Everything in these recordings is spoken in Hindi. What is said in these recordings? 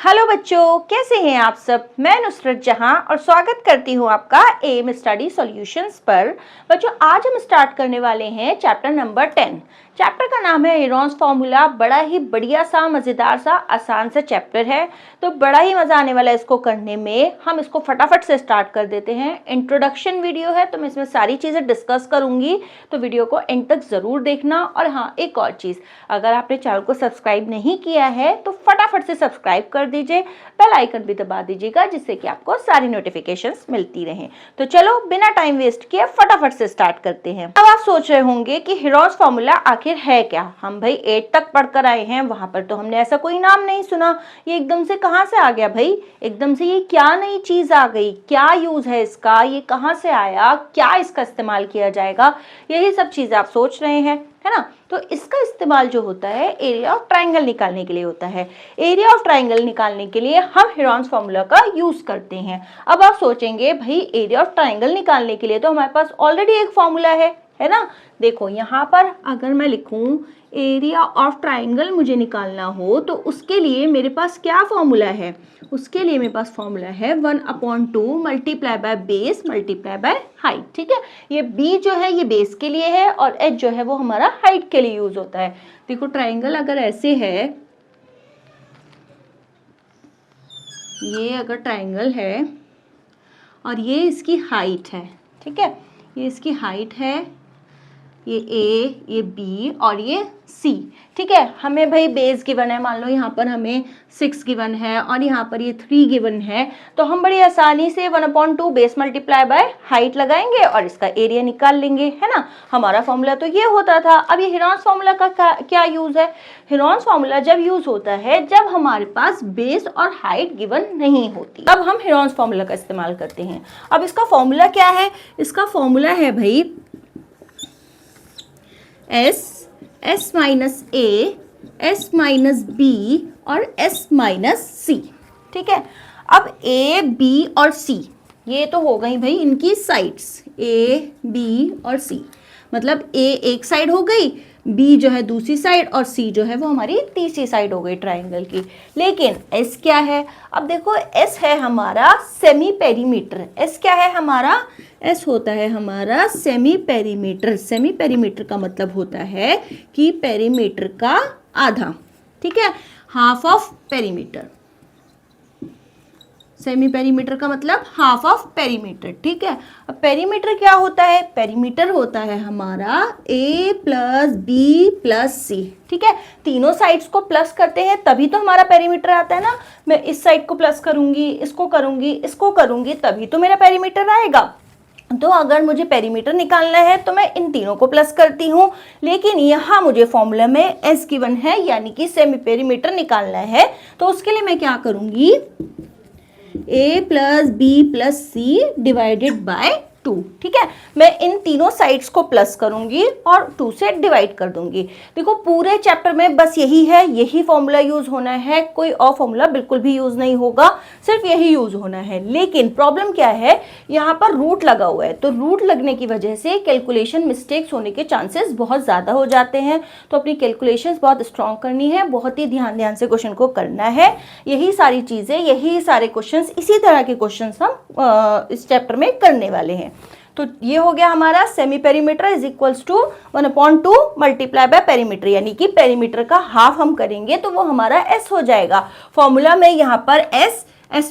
हेलो बच्चों, कैसे हैं आप सब। मैं नुसरत जहां और स्वागत करती हूं आपका एम स्टडी सॉल्यूशंस पर। बच्चों, आज हम स्टार्ट करने वाले हैं चैप्टर नंबर 10। चैप्टर का नाम है हेरोन्स फॉर्मूला। बड़ा ही बढ़िया सा, मज़ेदार सा, आसान सा चैप्टर है, तो बड़ा ही मज़ा आने वाला है इसको करने में। हम इसको फटाफट से स्टार्ट कर देते हैं। इंट्रोडक्शन वीडियो है तो मैं इसमें सारी चीज़ें डिस्कस करूँगी, तो वीडियो को एंड तक ज़रूर देखना। और हाँ, एक और चीज़, अगर आपने चैनल को सब्सक्राइब नहीं किया है तो फटाफट से सब्सक्राइब कर दीजिए, बेल आइकन भी दबा दीजिएगा, जिससे कि आपको सारी नोटिफिकेशंस मिलती रहें। तो चलो बिना टाइम वेस्ट किए फटाफट से स्टार्ट करते हैं। अब आप सोच रहे होंगे कि हेरोन्स फॉर्मूला आखिर है क्या। हम भाई 8 तक पढ़कर आए हैं, वहां पर तो हमने ऐसा कोई नाम नहीं सुना। ये एकदम से कहां से आ गया भाई, एकदम से ये क्या नई चीज आ गई, क्या यूज है इसका, ये कहां से आया, क्या इसका इस्तेमाल किया जाएगा, यही सब चीजें आप सोच रहे हैं, है ना। तो इसका इस्तेमाल जो होता है एरिया ऑफ ट्राइंगल निकालने के लिए होता है। एरिया ऑफ ट्राइंगल निकालने के लिए हम हेरोन्स फॉर्मूला का यूज करते हैं। अब आप सोचेंगे भाई एरिया ऑफ ट्राइंगल निकालने के लिए तो हमारे पास ऑलरेडी एक फॉर्मूला है ना। देखो यहाँ पर अगर मैं लिखूं एरिया ऑफ ट्राइंगल मुझे निकालना हो तो उसके लिए मेरे पास क्या फॉर्मूला है, उसके लिए मेरे पास फॉर्मूला है 1/2 multiply by base multiply by height. ठीक है, ये b जो है ये बेस के लिए है और h जो है वो हमारा हाइट के लिए यूज होता है। देखो ट्राइंगल अगर ऐसे है, ये अगर ट्राइंगल है और ये इसकी हाइट है, ठीक है, ये इसकी हाइट है, ये a, ये b और ये c। ठीक है, हमें भाई बेस गिवन है, मान लो यहाँ पर हमें 6 गिवन है और यहाँ पर ये 3 गिवन है, तो हम बड़ी आसानी से 1/2 बेस मल्टीप्लाई बाय हाइट लगाएंगे और इसका एरिया निकाल लेंगे, है ना। हमारा फॉर्मूला तो ये होता था। अब ये हेरोन्स फॉर्मूला का क्या यूज है। हेरोन्स फॉर्मूला जब यूज होता है जब हमारे पास बेस और हाइट गिवन नहीं होती, तब हम हेरोन्स फॉर्मूला का इस्तेमाल करते हैं। अब इसका फॉर्मूला क्या है, इसका फॉर्मूला है भाई s minus a, s minus b और s माइनस c। ठीक है, अब a, b और c ये तो हो गई भाई इनकी साइड्स, a, b और c। मतलब a एक साइड हो गई, b जो है दूसरी साइड और c जो है वो हमारी तीसरी साइड हो गई ट्राइंगल की। लेकिन s क्या है, अब देखो s है हमारा सेमी पेरीमीटर। s क्या है हमारा, s होता है हमारा सेमी पेरीमीटर। सेमी पेरीमीटर का मतलब होता है कि पेरीमीटर का आधा, ठीक है, half of perimeter. Semi perimeter का मतलब हाफ ऑफ पेरीमीटर। ठीक है, अब पेरीमीटर क्या होता है, पेरीमीटर होता है हमारा a प्लस बी प्लस सी। ठीक है, तीनों साइड्स को प्लस करते हैं तभी तो हमारा पेरीमीटर आता है ना। मैं इस साइड को प्लस करूंगी, इसको करूंगी, इसको करूंगी, तभी तो मेरा पेरीमीटर आएगा। तो अगर मुझे पेरीमीटर निकालना है तो मैं इन तीनों को प्लस करती हूँ, लेकिन यहाँ मुझे फॉर्मूला में s गिवन है यानी कि सेमी पेरीमीटर निकालना है, तो उसके लिए मैं क्या करूंगी, a plus B plus C divided by 2। ठीक है, मैं इन तीनों साइड्स को प्लस करूंगी और 2 से डिवाइड कर दूंगी। देखो पूरे चैप्टर में बस यही है, यही फॉर्मूला यूज होना है, कोई और फॉर्मूला बिल्कुल भी यूज नहीं होगा, सिर्फ यही यूज होना है। लेकिन प्रॉब्लम क्या है, यहाँ पर रूट लगा हुआ है, तो रूट लगने की वजह से कैलकुलेशन मिस्टेक्स होने के चांसेस बहुत ज़्यादा हो जाते हैं। तो अपनी कैलकुलेशंस बहुत स्ट्रॉन्ग करनी है, बहुत ही ध्यान से क्वेश्चन को करना है। यही सारी चीज़ें, यही सारे क्वेश्चन, इसी तरह के क्वेश्चन हम इस चैप्टर में करने वाले हैं। तो ये हो गया हमारा semi perimeter is equals to 1/2 multiply by perimeter, यानी कि पेरीमीटर का हाफ हम करेंगे तो वो हमारा s हो जाएगा। फॉर्मूला में यहाँ पर s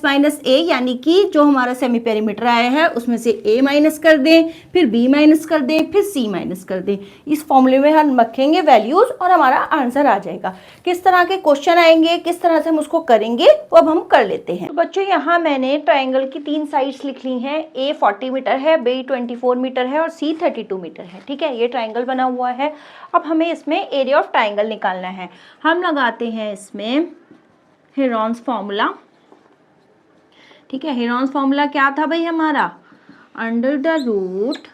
माइनस a यानी कि जो हमारा सेमी पेरीमीटर आया है उसमें से a माइनस कर दें, फिर b माइनस कर दें, फिर c माइनस कर दें। इस फॉर्मूले में हम रखेंगे वैल्यूज और हमारा आंसर आ जाएगा। किस तरह के क्वेश्चन आएंगे, किस तरह से हम उसको करेंगे वो अब हम कर लेते हैं। तो बच्चों यहाँ मैंने ट्राइंगल की 3 साइड्स लिख ली हैं। a 40 मीटर है, b 24 मीटर है और c 32 मीटर है। ठीक है, ये ट्राइंगल बना हुआ है। अब हमें इसमें एरिया ऑफ ट्राइंगल निकालना है। हम लगाते हैं इसमें हेरोन्स फॉर्मूला। ठीक है, हेरोन्स फॉर्मूला क्या था भाई हमारा, under the root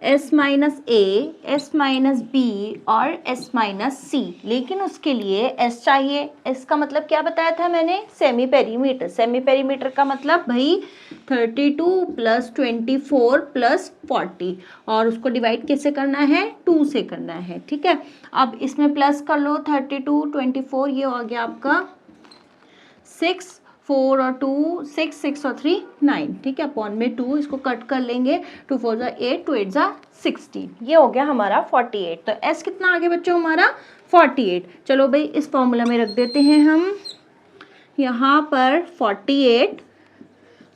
s minus a, s minus b और s माइनस c। लेकिन उसके लिए s चाहिए। s का मतलब क्या बताया था मैंने, सेमी पेरीमीटर। सेमी पेरीमीटर का मतलब भाई 32 प्लस 24 प्लस 40, और उसको डिवाइड कैसे करना है, 2 से करना है। ठीक है, अब इसमें प्लस कर लो 32 24, ये हो गया आपका 6, 4 और 2 6, 6 और 3 9, ठीक है, अपॉन में 2, इसको कट कर लेंगे, 2 4 ज़ा 8, 2 8 ज़ा 16, ये हो गया हमारा 48। तो s कितना आ गया बच्चों हमारा 48। चलो भाई इस फॉर्मूला में रख देते हैं हम यहाँ पर 48,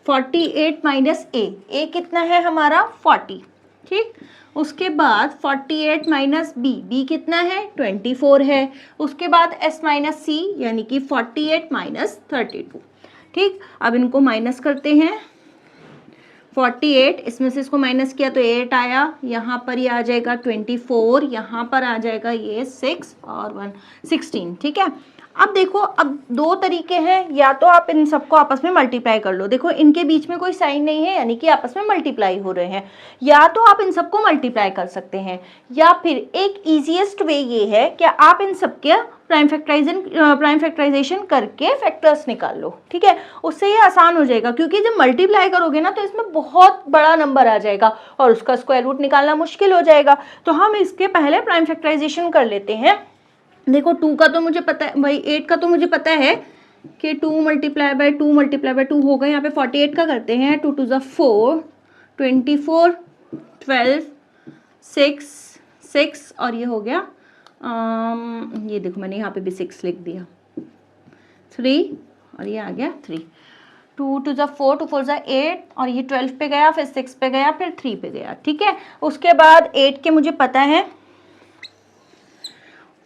48 माइनस a कितना है हमारा 40, ठीक। उसके बाद 48 माइनस b कितना है 24 है। उसके बाद s माइनस c यानी कि 48 माइनस 32, ठीक। अब इनको माइनस करते हैं, 48 इसमें से इसको माइनस किया तो 8 आया, यहाँ पर ये आ जाएगा 24, यहाँ पर आ जाएगा ये 6 और 1 16, ठीक है। अब देखो, अब दो तरीके हैं, या तो आप इन सबको आपस में मल्टीप्लाई कर लो, देखो इनके बीच में कोई साइन नहीं है यानी कि आपस में मल्टीप्लाई हो रहे हैं, या तो आप इन सबको मल्टीप्लाई कर सकते हैं, या फिर एक इजीएस्ट वे ये है कि आप इन सबके प्राइम फैक्टराइजेशन करके फैक्टर्स निकाल लो, ठीक है। उससे ये आसान हो जाएगा, क्योंकि जब मल्टीप्लाई करोगे ना तो इसमें बहुत बड़ा नंबर आ जाएगा और उसका स्क्वायर रूट निकालना मुश्किल हो जाएगा। तो हम इसके पहले प्राइम फैक्टराइजेशन कर लेते हैं। देखो 2 का तो मुझे पता है भाई, 8 का तो मुझे पता है कि 2 मल्टीप्लाई बाय 2 होगा। यहाँ पे 48 का करते हैं, 2 2 ज़ा 4, 24, 12, 6 और ये हो गया ये देखो मैंने यहाँ पे भी 6 लिख दिया, 3 और ये आ गया 3, 2 2 ज़ा 4, 2 4 ज़ा 8 और ये 12 पे गया, फिर 6 पे गया, फिर 3 पे गया, ठीक है। उसके बाद 8 के मुझे पता है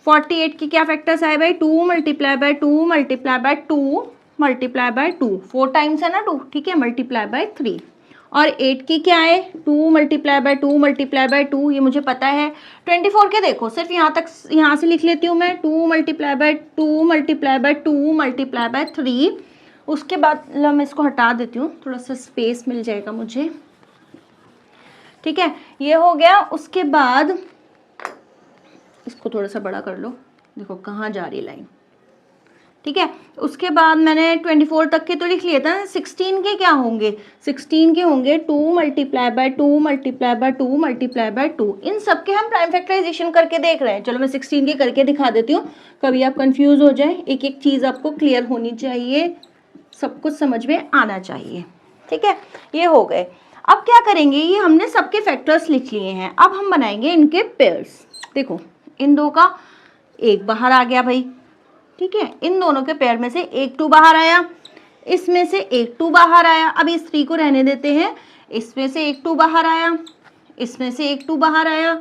48 की क्या फैक्टर्स आए भाई, 2 multiply by 2 multiply by 2 multiply by 2, 4 times है ना 2, ठीक है, मल्टीप्लाई बाय 3। और 8 की क्या है 2 मल्टीप्लाई बाय 2 मल्टीप्लाई बाय 2, ये मुझे पता है। 24 के देखो सिर्फ यहाँ तक, यहाँ से लिख लेती हूँ मैं, 2 multiply by 2 multiply by 2 multiply by 3। उसके बाद मैं इसको हटा देती हूँ, थोड़ा सा स्पेस मिल जाएगा मुझे, ठीक है, ये हो गया। उसके बाद इसको थोड़ा सा बड़ा कर लो, देखो कहाँ जा रही लाइन, ठीक है। उसके बाद मैंने 24 तक के तो लिख लिया था, 16 के क्या होंगे, 16 के होंगे 2 multiply by 2 multiply by 2 multiply by 2। इन सब के हम प्राइम फैक्टराइजेशन करके देख रहे हैं। चलो मैं 16 के करके दिखा देती हूँ, कभी आप कंफ्यूज हो जाए, एक एक चीज़ आपको क्लियर होनी चाहिए, सब कुछ समझ में आना चाहिए, ठीक है। ये हो गए। अब क्या करेंगे, ये हमने सबके फैक्टर्स लिख लिए हैं, अब हम बनाएंगे इनके पेयर्स। देखो इन दो का एक बाहर आ गया भाई, ठीक है, इन दोनों के पेयर में से एक 2 बाहर आया, इसमें से एक 2 बाहर आया। अब इस 3 को रहने देते हैं, इसमें से एक 2 बाहर आया, इसमें से एक 2 बाहर आया,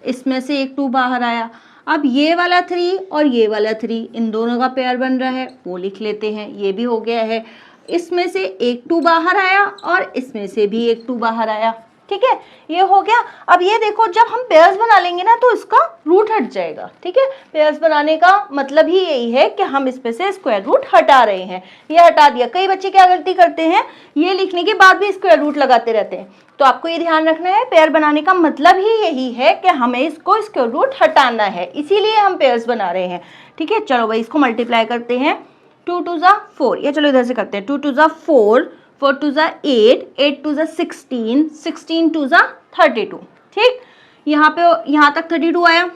इसमें से एक 2 बाहर आया। अब ये वाला 3 और ये वाला 3 इन दोनों का पेयर बन रहा है, वो लिख लेते हैं, ये भी हो गया है। इसमें से एक 2 बाहर आया और इसमें से भी एक 2 बाहर आया, ठीक है, ये हो गया। अब ये देखो जब हम पेयर्स बना लेंगे ना तो इसका रूट हट जाएगा, ठीक है। पेयर्स बनाने का मतलब ही यही है कि हम इसमें से स्क्वायर रूट हटा रहे हैं, ये हटा दिया। कई बच्चे क्या गलती करते हैं, ये लिखने के बाद भी स्क्वायर रूट लगाते रहते हैं, तो आपको ये ध्यान रखना है, पेयर बनाने का मतलब ही यही है कि हमें इसको स्क्वायर रूट हटाना है, इसीलिए हम पेयर्स बना रहे हैं, ठीक है। चलो भाई इसको मल्टीप्लाई करते हैं, 2 2 ज़ा 4, या चलो इधर से करते हैं, 2 2 ज़ा 4, 4 2 ज़ा 8, 8 2 ज़ा 16, 16 2 ज़ा 32, ठीक। यहाँ पे यहाँ तक 32 आया,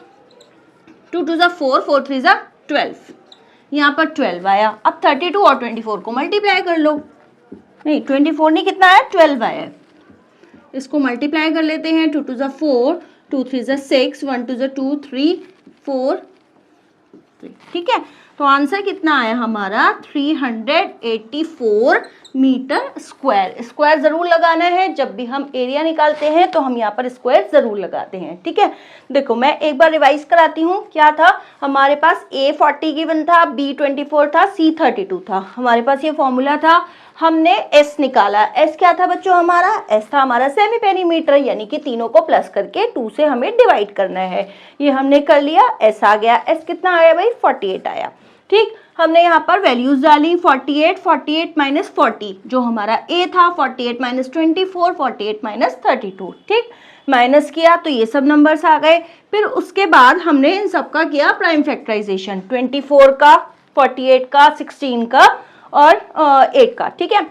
2 2 ज़ा 4, 4 3 ज़ा 12, यहाँ पर 12 आया। अब 32 और 24 को मल्टीप्लाई कर लो, नहीं 24 नहीं, कितना आया 12 आया, इसको मल्टीप्लाई कर लेते हैं, 2 2 ज़ा 4, 2 3 ज़ा 6, 1 2 ज़ा 2, 3 4 3, ठीक है। तो आंसर कितना आया हमारा 384 मीटर स्क्वायर। स्क्वायर जरूर लगाना है, जब भी हम एरिया निकालते हैं तो हम यहाँ पर स्क्वायर जरूर लगाते हैं, ठीक है। देखो मैं एक बार रिवाइज कराती हूँ, क्या था हमारे पास, A 40 गिवन था, B 24 था, C 32 था, हमारे पास ये फॉर्मूला था। हमने S निकाला, S क्या था बच्चों हमारा, S था हमारा सेमी पेरीमीटर, यानी कि तीनों को प्लस करके 2 से हमें डिवाइड करना है, ये हमने कर लिया, S आ गया। S कितना आया भाई 48 आया, ठीक। हमने यहाँ पर वैल्यूज डाली, 48 48 माइनस 40 जो हमारा A था, 48 माइनस 24, 48 माइनस 32, ठीक। माइनस किया तो ये सब नंबर्स आ गए। फिर उसके बाद हमने इन सब का किया प्राइम फैक्टराइजेशन, 24 का, 48 का, 16 का और 8 का, ठीक है।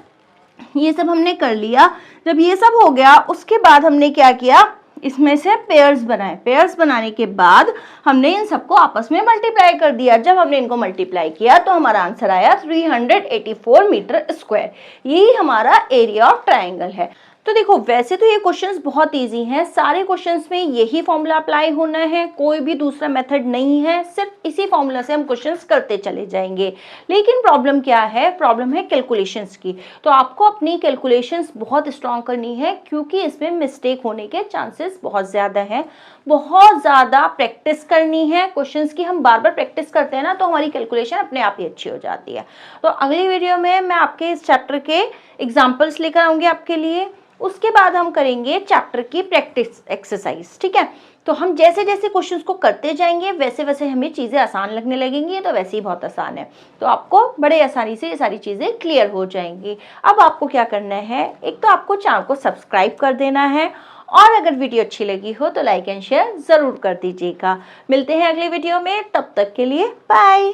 ये सब हमने कर लिया। जब ये सब हो गया उसके बाद हमने क्या किया, इसमें से पेयर्स बनाए, पेयर्स बनाने के बाद हमने इन सबको आपस में मल्टीप्लाई कर दिया। जब हमने इनको मल्टीप्लाई किया तो हमारा आंसर आया 384 मीटर स्क्वायर। यही हमारा एरिया ऑफ ट्राइंगल है। तो देखो वैसे तो ये क्वेश्चंस बहुत इजी हैं, सारे क्वेश्चंस में यही फॉर्मूला अप्लाई होना है, कोई भी दूसरा मेथड नहीं है, सिर्फ इसी फॉर्मूला से हम क्वेश्चंस करते चले जाएंगे। लेकिन प्रॉब्लम क्या है, प्रॉब्लम है कैलकुलेशंस की। तो आपको अपनी कैलकुलेशंस बहुत स्ट्रांग करनी है क्योंकि इसमें मिस्टेक होने के चांसेस बहुत ज़्यादा हैं। बहुत ज़्यादा प्रैक्टिस करनी है क्वेश्चंस की। हम बार बार प्रैक्टिस करते हैं ना तो हमारी कैलकुलेशन अपने आप ही अच्छी हो जाती है। तो अगली वीडियो में मैं आपके इस चैप्टर के एग्जाम्पल्स लेकर आऊँगी आपके लिए। उसके बाद हम करेंगे चैप्टर की प्रैक्टिस एक्सरसाइज, ठीक है। तो हम जैसे जैसे क्वेश्चंस को करते जाएंगे वैसे वैसे हमें चीज़ें आसान लगने लगेंगी। तो वैसे ही बहुत आसान है, तो आपको बड़े आसानी से ये सारी चीज़ें क्लियर हो जाएंगी। अब आपको क्या करना है, एक तो आपको चैनल को सब्सक्राइब कर देना है और अगर वीडियो अच्छी लगी हो तो लाइक एंड शेयर ज़रूर कर दीजिएगा। मिलते हैं अगले वीडियो में, तब तक के लिए बाय।